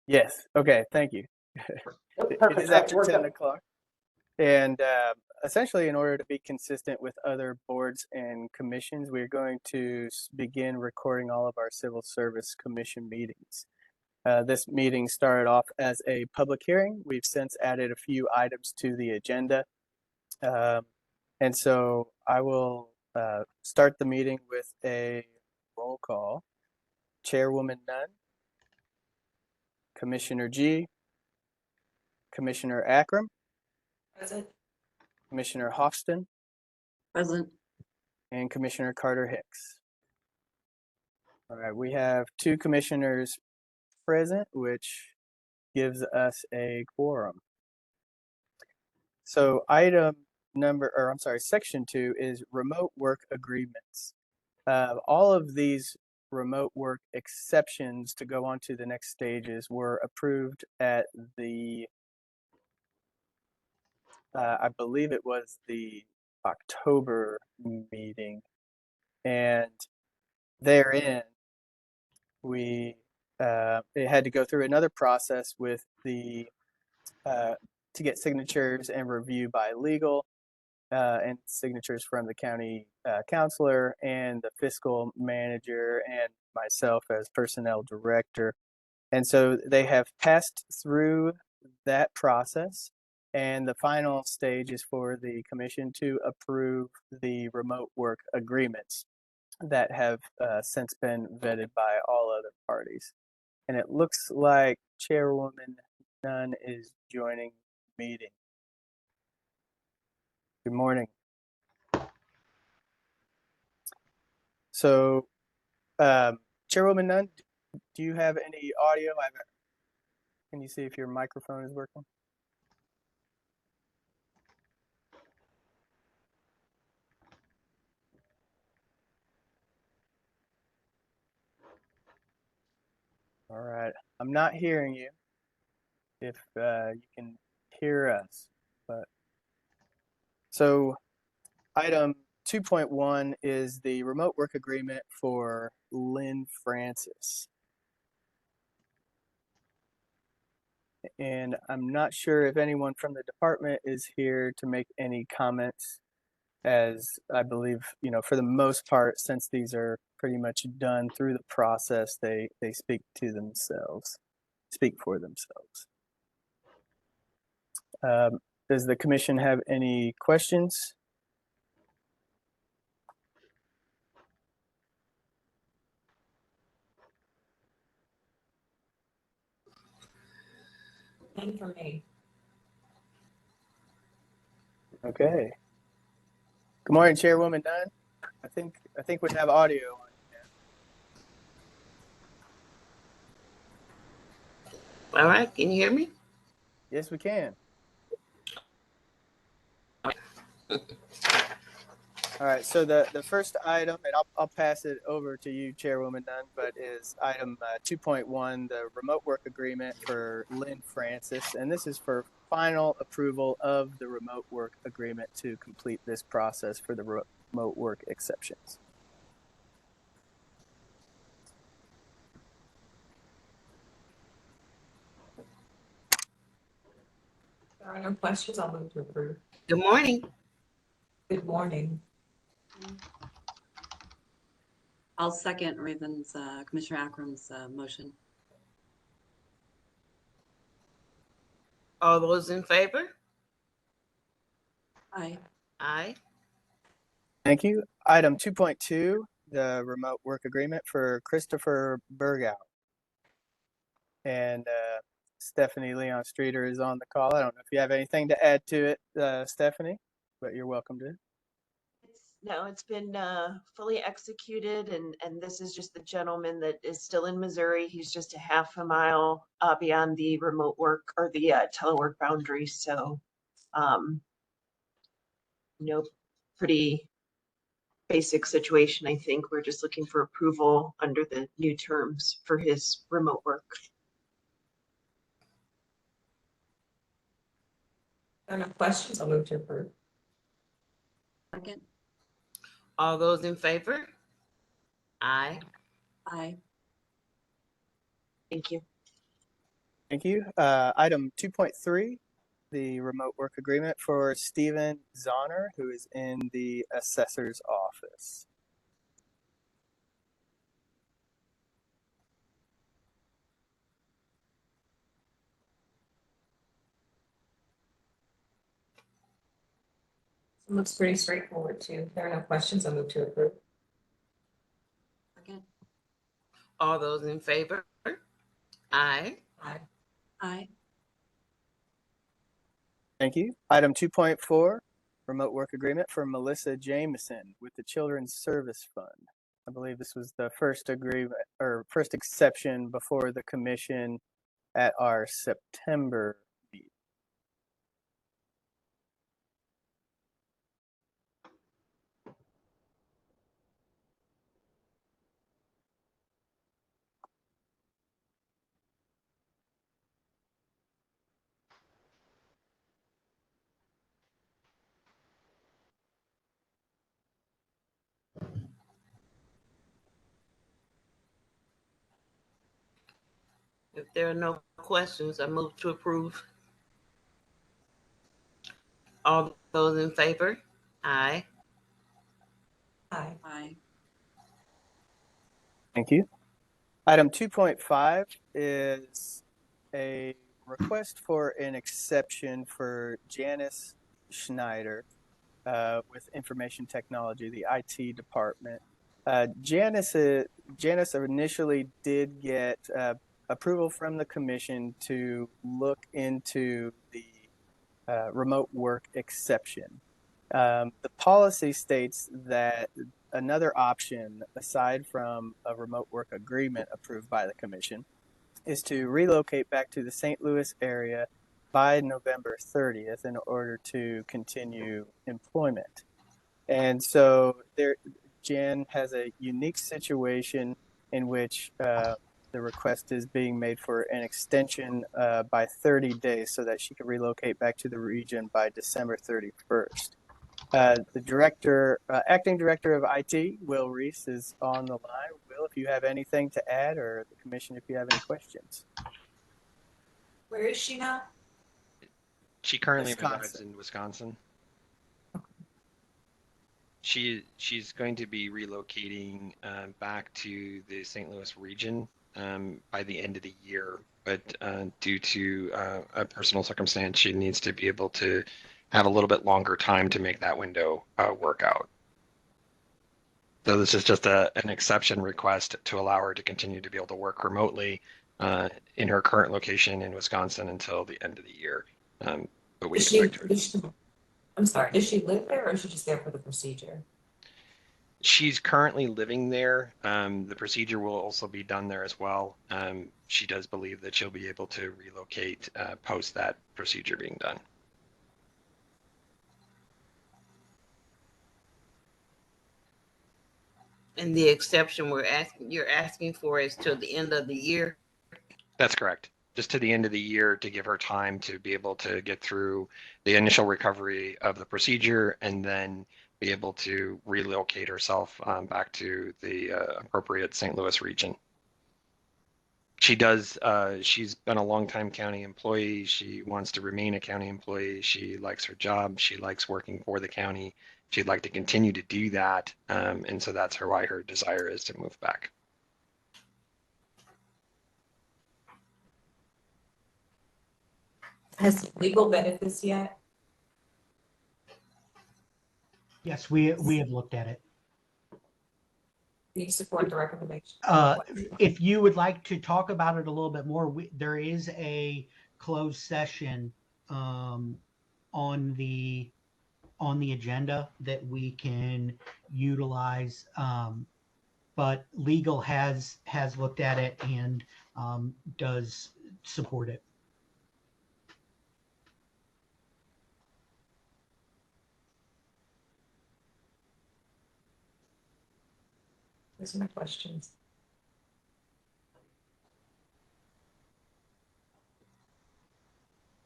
Yes. Okay. Thank you. Yep, It perfect. is All right, after we're 10 good. o'clock. And essentially, in order to be consistent with other boards and commissions, we're going to begin recording all of our civil service commission meetings. This meeting started off as a public hearing. We've since added a few items to the agenda. Um, and so I will start the meeting with a roll call. Chairwoman Nunn, Commissioner G, Commissioner Akram, Present. Commissioner Hofston, Present. and Commissioner Carter Hicks. All right, we have 2 commissioners present, which gives us a quorum. So section 2 is remote work agreements. All of these remote work exceptions to go on to the next stages were approved at the, I believe it was the October meeting. And therein, it had to go through another process with the to get signatures and review by legal and signatures from the county counselor and the fiscal manager and myself as personnel director. And so they have passed through that process. And the final stage is for the commission to approve the remote work agreements that have since been vetted by all other parties. And it looks like Chairwoman Nunn is joining the meeting. Good morning. So, Chairwoman Nunn, do you have any audio? Can you see if your microphone is working? All right. I'm not hearing you. If you can hear us, but so item 2.1 is the remote work agreement for Lynn Francis. And I'm not sure if anyone from the department is here to make any comments, as I believe, for the most part, since these are pretty much done through the process, they speak for themselves. Does the commission have any questions? None for me. Okay. Good morning, Chairwoman Dunn. I think we have audio on. All right, can you hear me? Yes, we can. All right, so the first item, and I'll pass it over to you, Chairwoman Dunn, but is item 2.1, the remote work agreement for Lynn Francis. And this is for final approval of the remote work agreement to complete this process for the remote work exceptions. There are no questions. I'll move to approve. Good morning. Good morning. I'll second Raven's, Commissioner Akram's motion. All those in favor? Aye. Aye. Thank you. Item 2.2, the remote work agreement for Christopher Bergow. And Stephanie Leon Streeter is on the call. I don't know if you have anything to add to it, Stephanie, but you're welcome to. No, it's been fully executed, and this is just the gentleman that is still in Missouri. He's just a half a mile beyond the remote work or the telework boundary. So, pretty basic situation. I think we're just looking for approval under the new terms for his remote work. There are no questions. I'll move to approve. Second. All those in favor? Aye. Aye. Thank you. Thank you. Item 2.3, the remote work agreement for Stephen Zahner, who is in the assessor's office. It looks pretty straightforward too. If there are no questions, I'll move to approve. Second. All those in favor? Aye. Aye. Aye. Thank you. Item 2.4, remote work agreement for Melissa Jameson with the Children's Service Fund. I believe this was the first agreement or first exception before the commission at our September meeting. If there are no questions, I move to approve. All those in favor? Aye. Aye. Aye. Thank you. Item 2.5 is a request for an exception for Janice Schneider with information technology, the IT department. Janice initially did get approval from the commission to look into the remote work exception. The policy states that another option aside from a remote work agreement approved by the commission is to relocate back to the St. Louis area by November 30th in order to continue employment. And so Jan has a unique situation in which the request is being made for an extension by 30 days so that she can relocate back to the region by December 31st. The acting director of IT, Will Reese, is on the line. Will, if you have anything to add, or the commission, if you have any questions. Where is she now? She currently Wisconsin. resides in Wisconsin. She's going to be relocating back to the St. Louis region by the end of the year, but due to a personal circumstance, she needs to be able to have a little bit longer time to make that window work out. So this is just an exception request to allow her to continue to be able to work remotely in her current location in Wisconsin until the end of the year. But we expect her. I'm sorry, does she live there or is she just there for the procedure? She's currently living there. The procedure will also be done there as well. She does believe that she'll be able to relocate post that procedure being done. And the exception you're asking for is till the end of the year. That's correct. Just to the end of the year to give her time to be able to get through the initial recovery of the procedure and then be able to relocate herself back to the appropriate St. Louis region. She's been a longtime county employee. She wants to remain a county employee. She likes her job. She likes working for the county. She'd like to continue to do that. And so that's why her desire is to move back. Has legal benefits yet? Yes, we have looked at it. Do you support the recommendation? If you would like to talk about it a little bit more, there is a closed session on the agenda that we can utilize. But legal has looked at it and does support it. Those are my questions.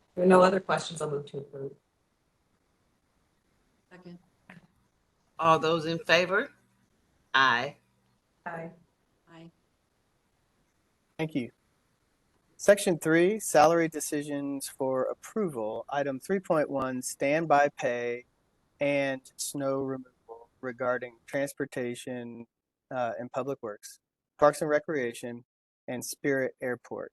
If there are no other questions, I'll move to approve. Second. All those in favor? Aye. Aye. Aye. Thank you. Section 3, salary decisions for approval. Item 3.1, standby pay and snow removal regarding transportation and public works, Parks and Recreation, and Spirit Airport.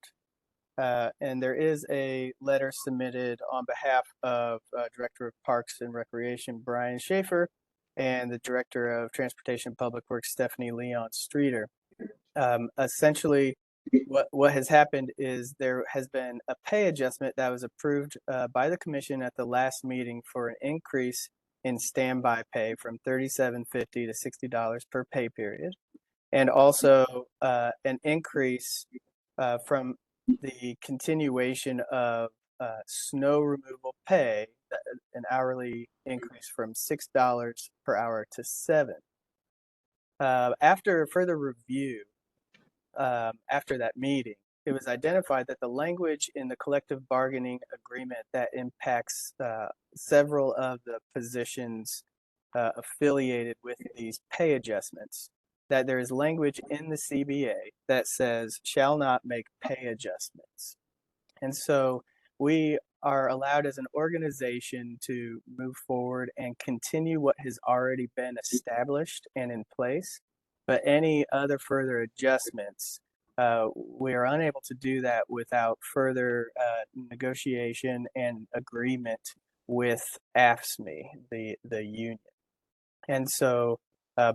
And there is a letter submitted on behalf of Director of Parks and Recreation, Brian Schaefer, and the Director of Transportation and Public Works, Stephanie Leon Streeter. Essentially, what has happened is there has been a pay adjustment that was approved by the commission at the last meeting for an increase in standby pay from $37.50 to $60 per pay period, and also an increase from the continuation of snow removal pay, an hourly increase from $6 per hour to $7. After further review, after that meeting, it was identified that the language in the collective bargaining agreement that impacts several of the positions affiliated with these pay adjustments, that there is language in the CBA that says shall not make pay adjustments. And so we are allowed as an organization to move forward and continue what has already been established and in place. But any other further adjustments, we are unable to do that without further negotiation and agreement with AFSCME, the union. And so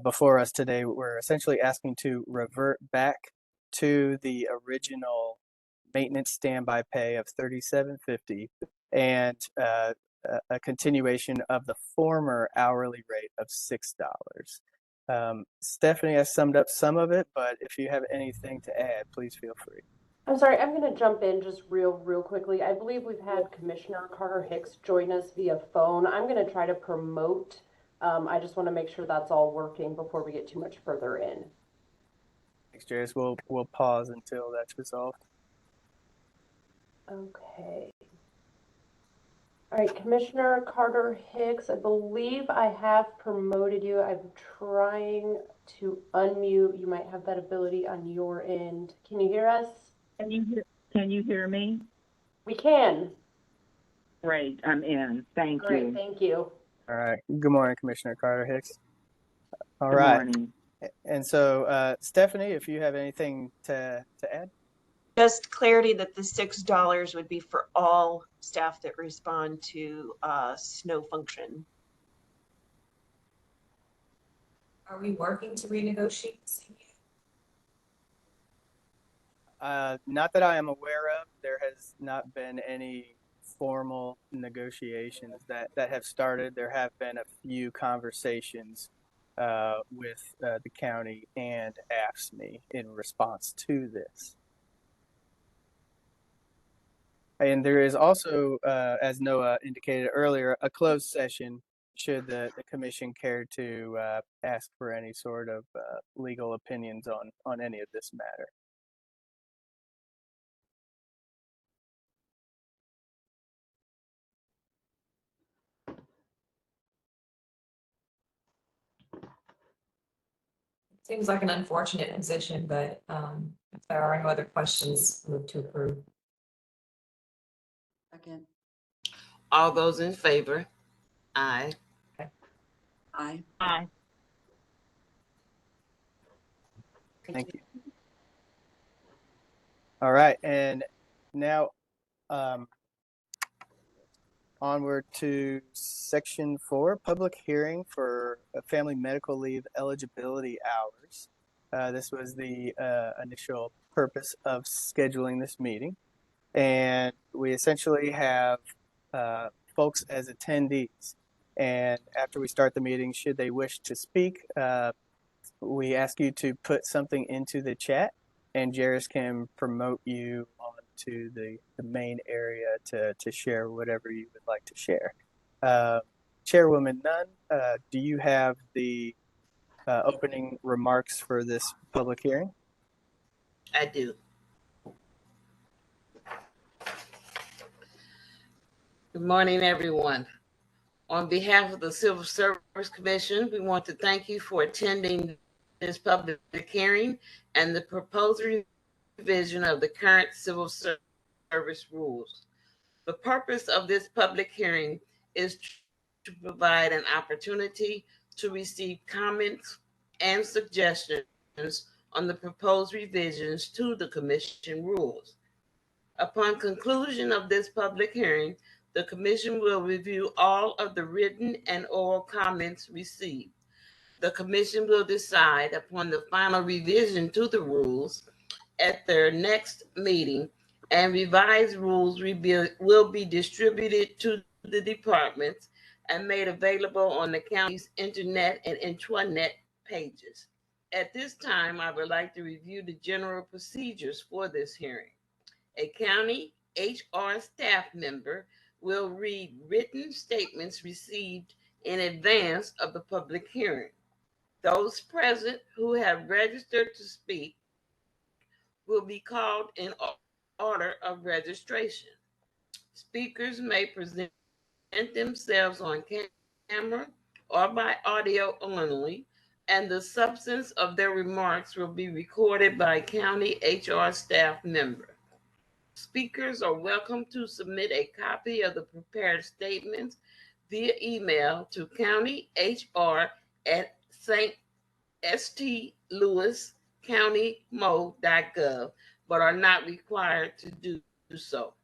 before us today, we're essentially asking to revert back to the original maintenance standby pay of $37.50 and a continuation of the former hourly rate of $6. Stephanie has summed up some of it, but if you have anything to add, please feel free. I'm sorry, I'm going to jump in just real quickly. I believe we've had Commissioner Carter Hicks join us via phone. I'm going to try to promote. I just want to make sure that's all working before we get too much further in. Thanks, Jairus. We'll pause until that's resolved. Okay. All right, Commissioner Carter Hicks, I believe I have promoted you. I'm trying to unmute. You might have that ability on your end. Can you hear us? Can you hear me? We can. Great, I'm in. Thank Great, you. thank you. All right. Good morning, Commissioner Carter Hicks. All Good right. morning. And so, Stephanie, if you have anything to add? Just clarity that the $6 would be for all staff that respond to snow function. Are we working to renegotiate the CBA? Not that I am aware of. There has not been any formal negotiations that have started. There have been a few conversations with the county and AFSCME in response to this. And there is also, as Noah indicated earlier, a closed session should the commission care to ask for any sort of legal opinions on any of this matter. Seems like an unfortunate position, but if there are no other questions, move to approve. Second. All those in favor? Aye. Aye. Aye. Thank you. All right, and now onward to section 4, public hearing for family medical leave eligibility hours. This was the initial purpose of scheduling this meeting. And we essentially have folks as attendees. And after we start the meeting, should they wish to speak, we ask you to put something into the chat, and Jairus can promote you onto the main area to share whatever you would like to share. Chairwoman Nunn, do you have the opening remarks for this public hearing? I do. Good morning, everyone. On behalf of the Civil Service Commission, we want to thank you for attending this public hearing and the proposed revision of the current civil service rules. The purpose of this public hearing is to provide an opportunity to receive comments and suggestions on the proposed revisions to the commission rules. Upon conclusion of this public hearing, the commission will review all of the written and oral comments received. The commission will decide upon the final revision to the rules at their next meeting, and revised rules will be distributed to the departments and made available on the county's internet and intranet pages. At this time, I would like to review the general procedures for this hearing. A county HR staff member will read written statements received in advance of the public hearing. Those present who have registered to speak will be called in order of registration. Speakers may present themselves on camera or by audio only, and the substance of their remarks will be recorded by a county HR staff member. Speakers are welcome to submit a copy of the prepared statements via email to countyhr@stlouiscountymo.gov, but are not required to do so.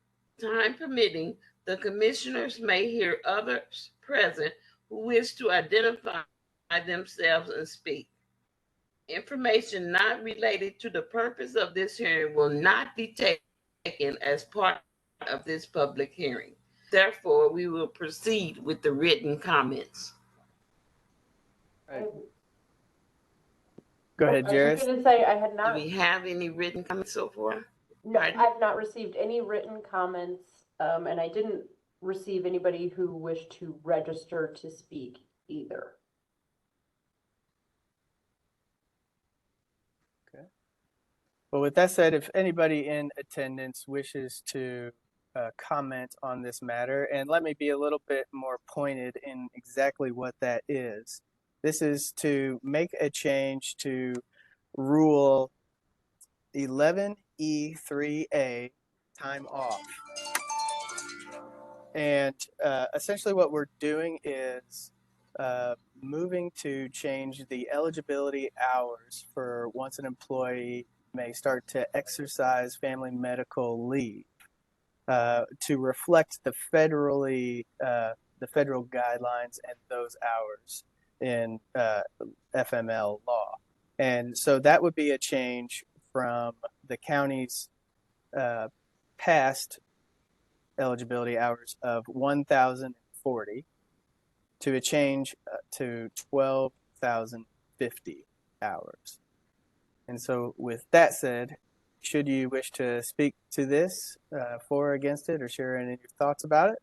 Time permitting, the commissioners may hear others present who wish to identify themselves and speak. Information not related to the purpose of this hearing will not be taken as part of this public hearing. Therefore, we will proceed with the written comments. Right. Go ahead, I was Jairus. just going to say I had Do not. we have any written comments so far? No, Pardon? I've not received any written comments, and I didn't receive anybody who wished to register to speak either. Well, with that said, if anybody in attendance wishes to comment on this matter, and let me be a little bit more pointed in exactly what that is. This is to make a change to Rule 11E3A, time off. And essentially what we're doing is moving to change the eligibility hours for once an employee may start to exercise family medical leave to reflect the federal guidelines and those hours in FML law. And so that would be a change from the county's past eligibility hours of 1,040 to a change to 12,050 hours. And so with that said, should you wish to speak to this, for or against it, or share any of your thoughts about it,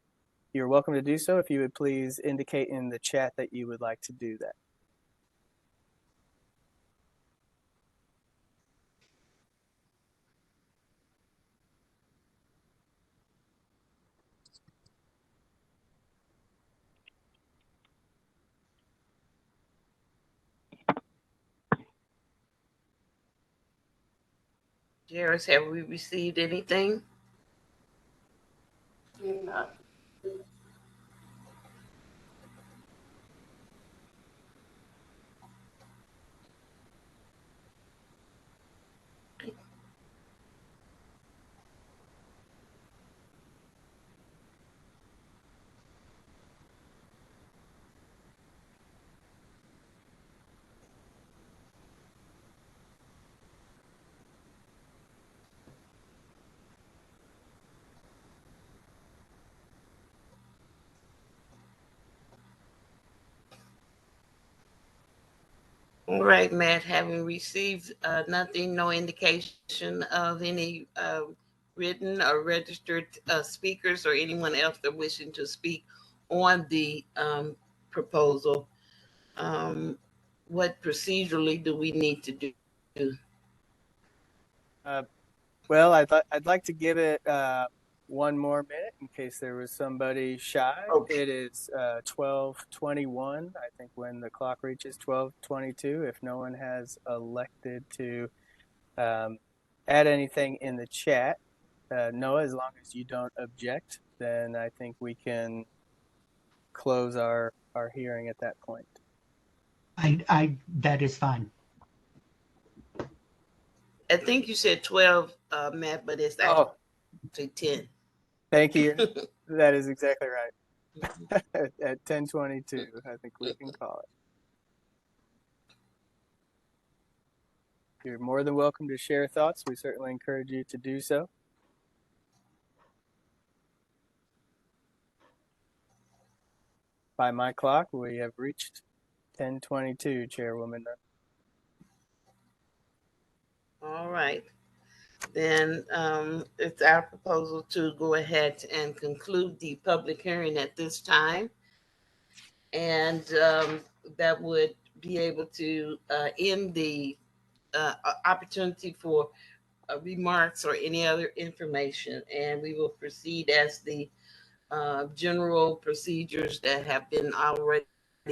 you're welcome to do so. If you would please indicate in the chat that you would like to do that. Jairus, have we received anything? We have not. All right, Matt, having received nothing, no indication of any written or registered speakers or anyone else that wishing to speak on the proposal, what procedurally do we need to do? Well, I'd like to give it one more minute in case there was somebody shy. Okay. It is 12:21. I think when the clock reaches 12:22, if no one has elected to add anything in the chat. Noah, as long as you don't object, then I think we can close our hearing at that point. That is fine. I think you said 12, Matt, but it's Oh, actually 10. thank you. That is exactly right. At 10:22, I think we can call it. You're more than welcome to share thoughts. We certainly encourage you to do so. By my clock, we have reached 10:22, Chairwoman. All right. Then it's our proposal to go ahead and conclude the public hearing at this time. And that would be able to end the opportunity for remarks or any other information. And we will proceed as the general procedures that have been already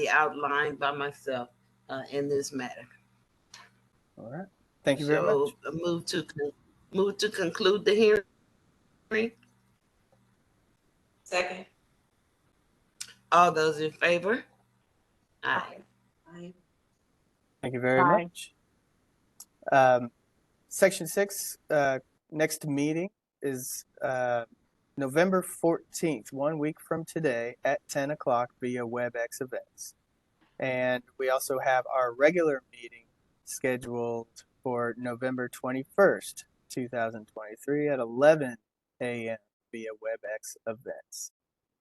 outlined by myself in this matter. All right. Thank you very much. So move to conclude the hearing. Second. All those in favor? Aye. Aye. Thank you very Aye. much. Section 6, next meeting is November 14th, 1 week from today at 10 o'clock via WebEx events. And we also have our regular meeting scheduled for November 21st, 2023 at 11 a.m. via WebEx events.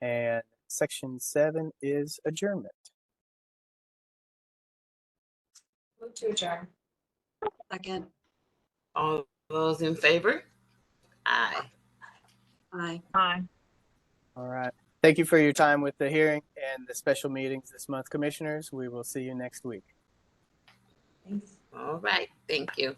And section 7 is adjournment. Move to adjourn. Second. All those in favor? Aye. Aye. Aye. All right. Thank you for your time with the hearing and the special meetings this month, Commissioners. We will see you next week. Thanks. All right. Thank you.